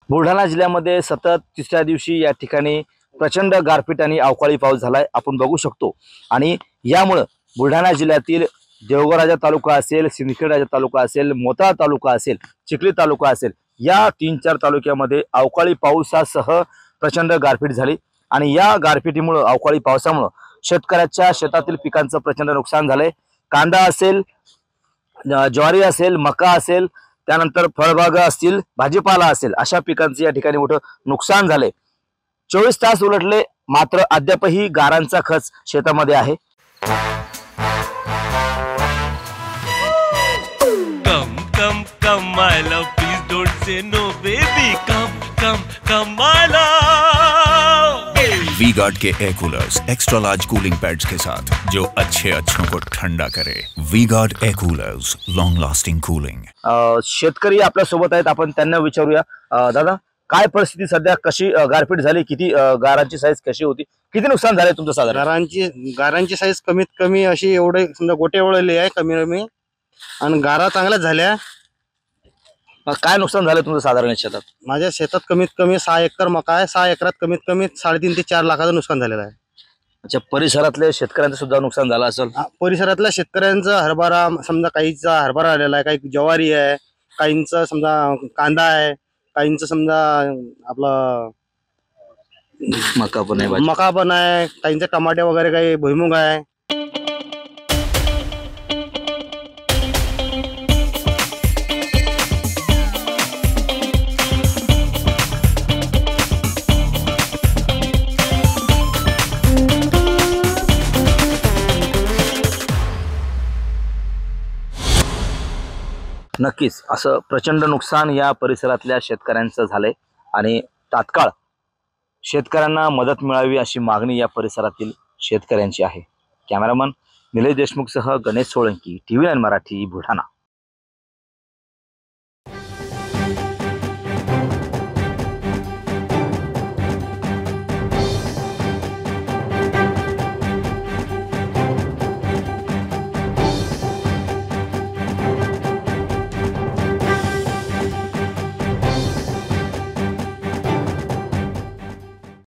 बुलढाणा जिल्ह्यामध्ये सतत तिसऱ्या दिवशी या ठिकाणी प्रचंड गारपीट आणि अवकाळी पाऊस झालाय आपण बघू शकतो। आणि यामुळे बुलढाणा जिल्ह्यातील देवगड तालुका असेल, सिंदखेड तालुका असेल, मोताळा तालुका असेल, चिखली तालुका असेल, या 3-4 तालुक्यामध्ये अवकाळी पावसासह प्रचंड गारपीट झाली। आणि या गारपिटीमुळे, अवकाळी पावसामुळे शेतकऱ्याच्या शेतातील पिकांचं प्रचंड नुकसान झालंय। कांदा असेल, ज्वारी असेल, मका असेल, त्यानंतर फळबागा असतील, भाजीपाला असेल, अशा पिकांचे या ठिकाणी मोठं नुकसान झाले। 24 तास उलटले मात्र अद्यापही गारांचा खच शेतामध्ये आहे। Come, come, my love, please don't say no, baby. Come, my love. V Guard के air coolers extra large cooling pads के साथ जो अच्छों को ठंडा करे। V Guard air coolers, long lasting cooling. शेतकरी आपल्या सोबत आहेत, आपण त्यांना विचारूया। दादा, काय परिस्थिती सध्या, कशी गारपीट झाली, किती गारांची साईज कशी होती, किती नुकसान झाले तुमचं साधारण? गारांची साईज कमीत कमी अशी एवढे समजा गोटे वळले आहे कमी कमी, आणि गारा चांगल्याच झाल्या। काय नुकसान झालं तुमचं साधारण शेतात? माझ्या शेतात कमीत कमी 6 एकर मका आहे। 6 एकरात कमीत कमी 3.5 ते 4 लाखाचं नुकसान झालेलं आहे। अच्छा, परिसरातल्या शेतकऱ्यांचं सुद्धा नुकसान झालं असेल? परिसरातल्या शेतकऱ्यांचा हरभरा, समजा काहीचा हरभरा आलेला आहे, काही ज्वारी आहे, काहींचा समजा कांदा आहे, काहींचा समजा आपलं मका पण आहे, काहींचे टमाटे वगैरे, काही भुईमुग आहे। नक्कीच असं प्रचंड नुकसान या परिसरातल्या शेतकऱ्यांचं झालंय आणि तात्काळ शेतकऱ्यांना मदत मिळावी अशी मागणी या परिसरातील शेतकऱ्यांची आहे। कॅमेरामन निलेश देशमुखसह गणेश सोळंकी, TV9 मराठी, बुलढाणा।